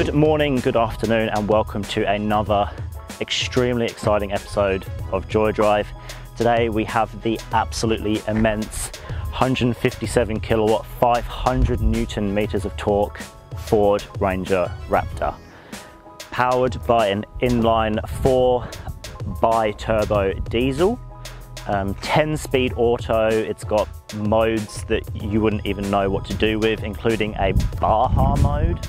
Good morning, good afternoon, and welcome to another extremely exciting episode of Joy Drive. Today we have the absolutely immense 157 kilowatt, 500 Newton meters of torque Ford Ranger Raptor. Powered by an inline 4 bi-turbo diesel, 10-speed auto. It's got modes that you wouldn't even know what to do with, including a Baja mode.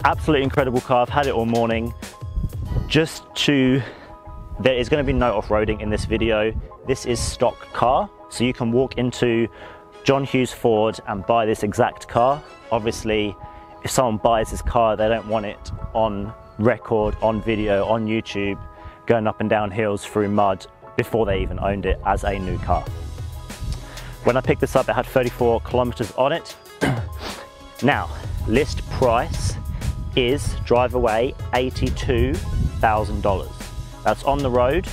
Absolutely incredible car. I've had it all morning. There is going to be no off-roading in this video. This is stock car, so you can walk into John Hughes Ford and buy this exact car. Obviously, if someone buys this car, they don't want it on record, on video, on YouTube, going up and down hills through mud before they even owned it as a new car. When I picked this up, it had 34 kilometers on it. Now, list price is drive away $82,000. That's on the road.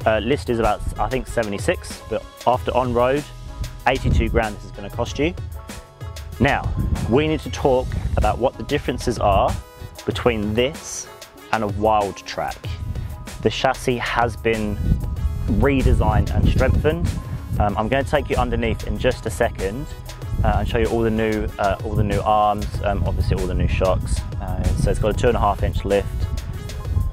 List is about, I think, 76, but after on road, 82 grand this is going to cost you. Now, we need to talk about what the differences are between this and a wild track. The chassis has been redesigned and strengthened. I'm going to take you underneath in just a second and show you all the new arms, obviously all the new shocks. So it's got a 2.5 inch lift.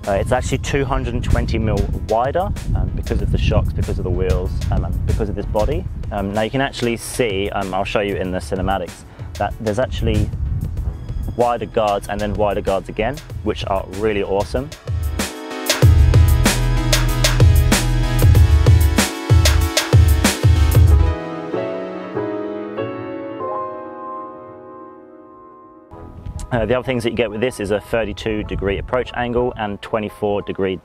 It's actually 220 mil wider because of the shocks, because of the wheels, and because of this body. Now you can actually see, I'll show you in the cinematics, that there's actually wider guards and then wider guards again, which are really awesome. The other things that you get with this is a 32-degree approach angle and 24-degree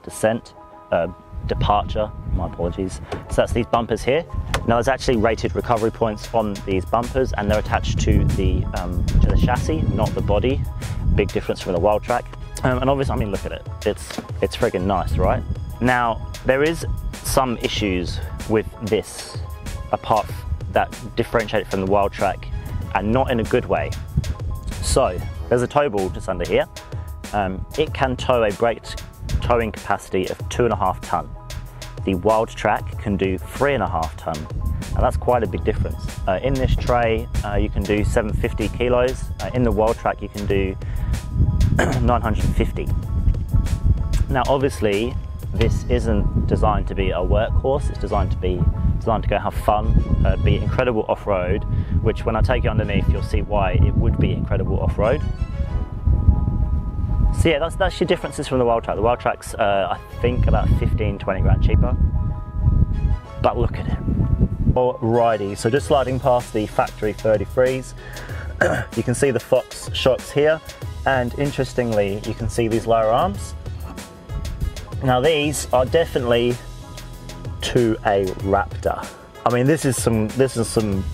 departure, my apologies. So that's these bumpers here. Now there's actually rated recovery points on these bumpers, and they're attached to the chassis, not the body. Big difference from the wild track. And obviously, I mean, look at it. It's friggin' nice, right? Now, there is some issues with this, apart that differentiate it from the wild track, and not in a good way. So, there's a tow ball just under here. It can tow a braked towing capacity of 2.5 ton. The wild track can do 3.5 ton, and that's quite a big difference. In this tray, you can do 750 kilos. In the wild track, you can do 950. Now, obviously, this isn't designed to be a workhorse. It's designed to go have fun, be incredible off-road, which when I take you underneath, you'll see why it would be incredible off-road. So yeah, that's your differences from the wild track. The wild track's, I think, about 15, 20 grand cheaper. But look at it. Alrighty, so just sliding past the factory 33s, you can see the Fox shocks here, and interestingly, you can see these lower arms. Now these are definitely to a Raptor. I mean, this is some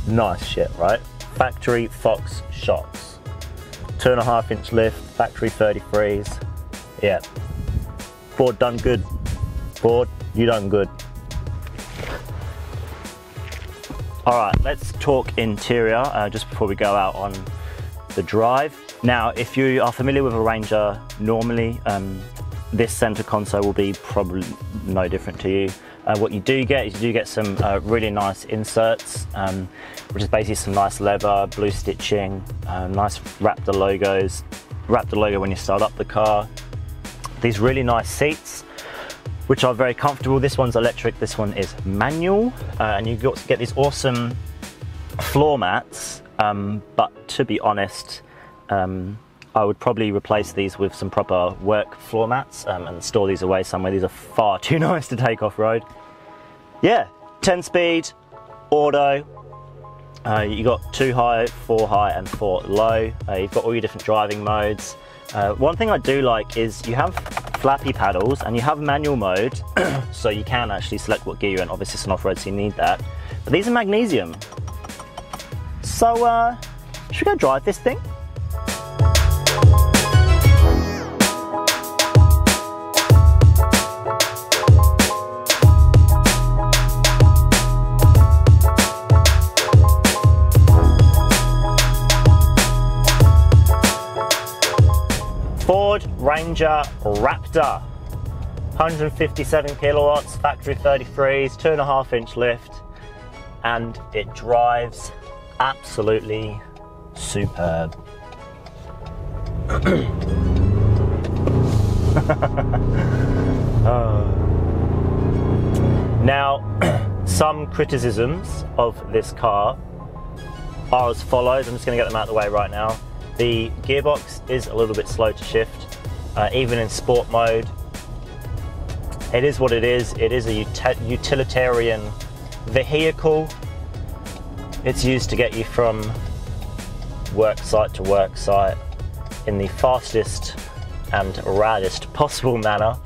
nice shit, right? Factory Fox shocks, 2.5 inch lift, factory 33s. Yeah, Ford done good. Ford, you done good. All right, let's talk interior just before we go out on the drive. Now, if you are familiar with a Ranger, normally this center console will be probably no different to you. What you do get is you do get some really nice inserts, which is basically some nice leather, blue stitching, nice Raptor logos. Raptor logo when you start up the car. These really nice seats, which are very comfortable. This one's electric, this one is manual, and you get these awesome floor mats, but to be honest, I would probably replace these with some proper work floor mats and store these away somewhere. These are far too nice to take off-road. Yeah, 10-speed, auto. You got 2 high, 4 high, and 4 low. You've got all your different driving modes. One thing I do like is you have flappy paddles and you have manual mode, so you can actually select what gear you're in. Obviously it's an off-road, so you need that. But these are magnesium. So, should we go drive this thing? Ford Ranger Raptor. 157 kilowatts, factory 33s, 2.5-inch lift, and it drives absolutely superb. Now, some criticisms of this car are as follows. I'm just going to get them out of the way right now. The gearbox is a little bit slow to shift, even in sport mode. It is what it is. It is a utilitarian vehicle. It's used to get you from work site to work site in the fastest and raddest possible manner.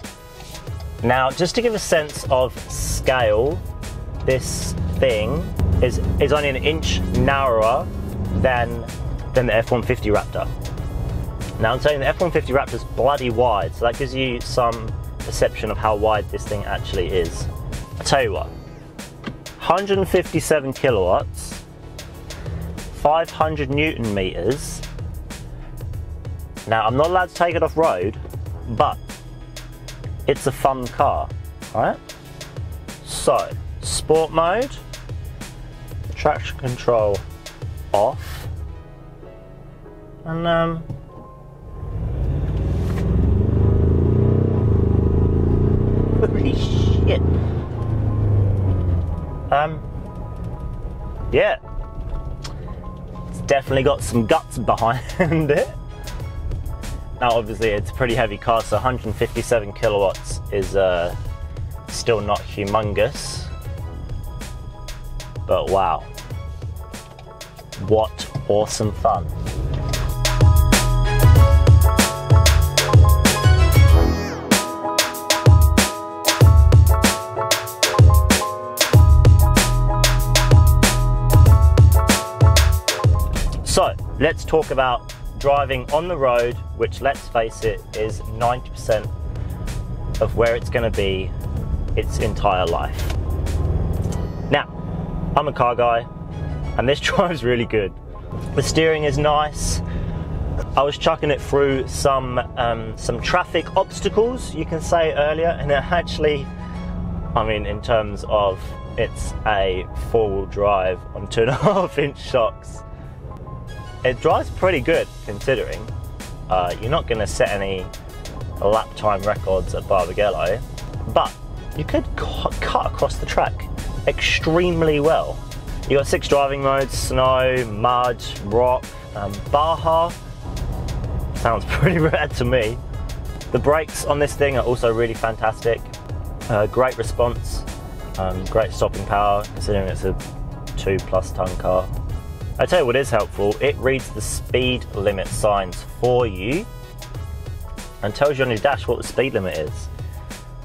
Now, just to give a sense of scale, this thing is only an inch narrower than the F-150 Raptor. Now, I'm saying the F-150 Raptor is bloody wide, so that gives you some perception of how wide this thing actually is. I'll tell you what, 157 kilowatts, 500 Newton meters. Now, I'm not allowed to take it off road, but it's a fun car, right? So, sport mode, traction control off, and holy shit. Yeah, it's definitely got some guts behind it. Now, obviously, it's a pretty heavy car, so 157 kilowatts is still not humongous. But wow, what awesome fun. So, let's talk about driving on the road, which, let's face it, is 90% of where it's going to be its entire life. Now, I'm a car guy, and this drives really good. The steering is nice. I was chucking it through some traffic obstacles, you can say, earlier, and it actually, I mean, in terms of it's a four-wheel drive on 2.5-inch shocks, it drives pretty good, considering. You're not going to set any lap time records at Barbagallo, but you could cut across the track extremely well. You got 6 driving modes: snow, mud, rock, Baja. Sounds pretty rad to me. The brakes on this thing are also really fantastic. Great response, great stopping power, considering it's a 2+ ton car. I tell you what is helpful, it reads the speed limit signs for you and tells you on your dash what the speed limit is.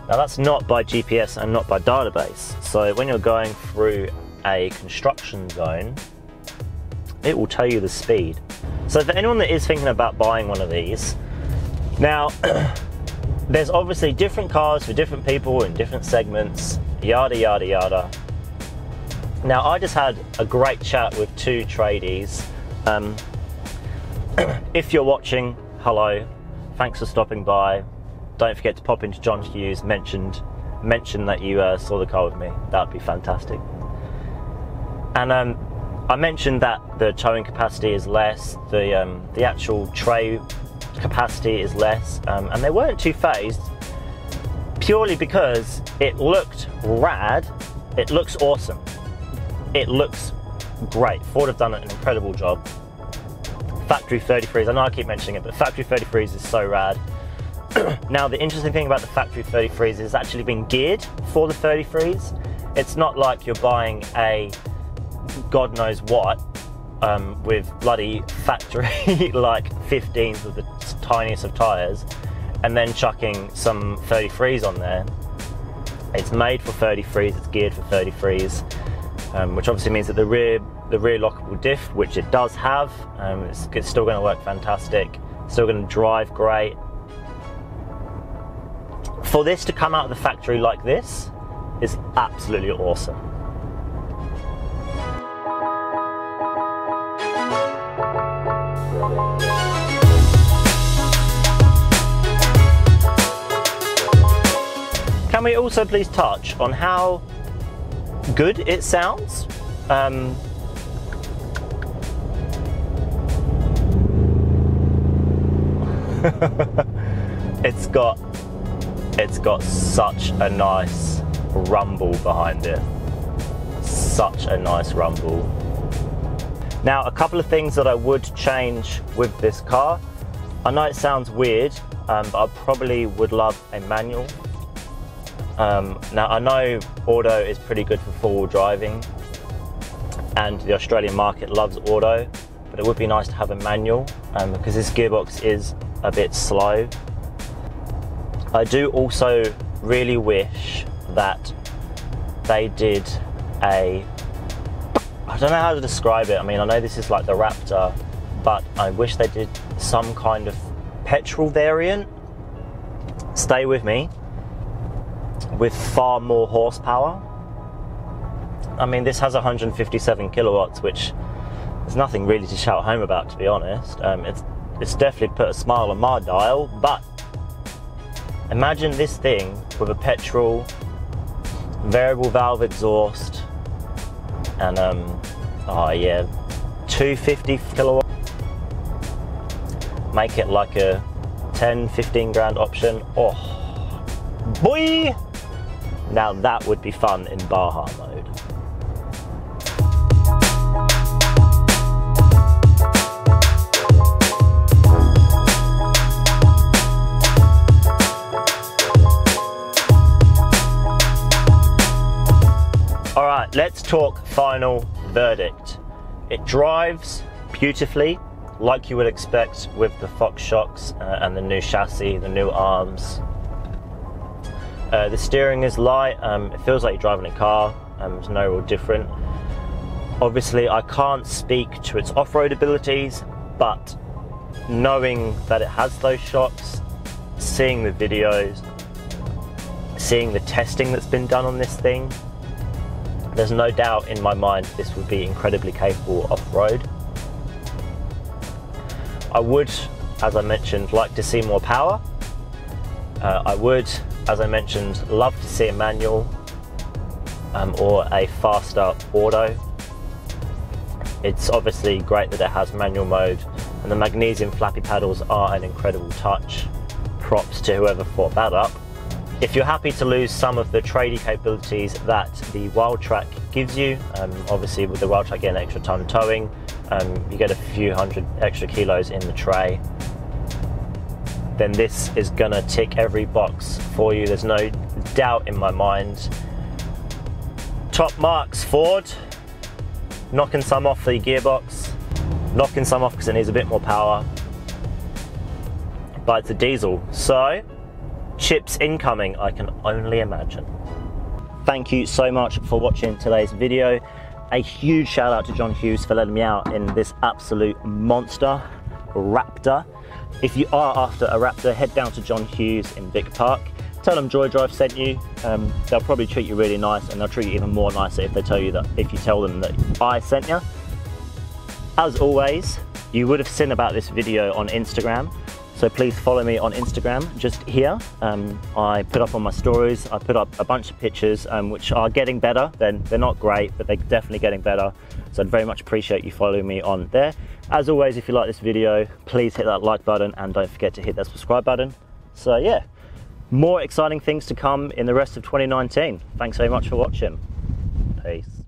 Now, that's not by GPS and not by database, so when you're going through a construction zone, it will tell you the speed. So for anyone that is thinking about buying one of these, now there's obviously different cars for different people in different segments, yada yada yada. Now, I just had a great chat with 2 tradies. If you're watching, hello, thanks for stopping by. Don't forget to pop into John Hughes, mention that you saw the car with me. That would be fantastic. And I mentioned that the towing capacity is less, the actual tray capacity is less, and they weren't too phased, purely because it looked rad, it looks awesome. It looks great. Ford have done an incredible job. Factory 33s, I know I keep mentioning it, but factory 33s is so rad. Now, the interesting thing about the factory 33s is it's actually been geared for the 33s. It's not like you're buying a God knows what with bloody factory like 15s with the tiniest of tyres and then chucking some 33s on there. It's made for 33s, it's geared for 33s. Which obviously means that the rear lockable diff, which it does have, it's still going to work fantastic, still going to drive great. For this to come out of the factory like this is absolutely awesome. Can we also please touch on how good it sounds? It's got such a nice rumble behind it. Such a nice rumble. Now, a couple of things that I would change with this car. I know it sounds weird, but I probably would love a manual. Now, I know auto is pretty good for four-wheel driving, and the Australian market loves auto, but it would be nice to have a manual, because this gearbox is a bit slow. I do also really wish that they did I don't know how to describe it. I mean, I know this is like the Raptor, but I wish they did some kind of petrol variant, stay with me, with far more horsepower. I mean, this has 157 kilowatts, which is nothing really to shout home about, to be honest. It's definitely put a smile on my dial, but imagine this thing with a petrol, variable valve exhaust, and oh yeah, 250 kilowatt. Make it like a 10-15 grand option. Oh boy, now that would be fun in Baja mode. All right, let's talk final verdict. It drives beautifully, like you would expect with the Fox shocks and the new chassis, the new arms. The steering is light. It feels like you're driving a car. It's no real different. Obviously, I can't speak to its off-road abilities, but knowing that it has those shocks, seeing the videos, seeing the testing that's been done on this thing, there's no doubt in my mind this would be incredibly capable off-road. I would, as I mentioned, like to see more power. I would, as I mentioned, love to see a manual or a faster auto. It's obviously great that it has manual mode, and the magnesium flappy paddles are an incredible touch. Props to whoever thought that up. If you're happy to lose some of the tradie capabilities that the Wild Track gives you, obviously with the Wild Track getting extra ton towing, you get a few hundred extra kilos in the tray, then this is gonna tick every box for you. There's no doubt in my mind. Top marks, Ford. Knocking some off the gearbox, knocking some off because it needs a bit more power, but it's a diesel, so chips incoming, I can only imagine. Thank you so much for watching today's video. A huge shout out to John Hughes for letting me out in this absolute monster Raptor. If you are after a Raptor, head down to John Hughes in Vic Park. Tell them Joy Drive sent you. They'll probably treat you really nice, and they'll treat you even more nicer if they tell you that, if you tell them that I sent you. As always, you would have seen about this video on Instagram, so please follow me on Instagram, just here. I put up on my stories, I put up a bunch of pictures which are getting better. They're not great, but they're definitely getting better. So I'd very much appreciate you following me on there. As always, if you like this video, please hit that like button and don't forget to hit that subscribe button. So yeah, more exciting things to come in the rest of 2019. Thanks very much for watching. Peace.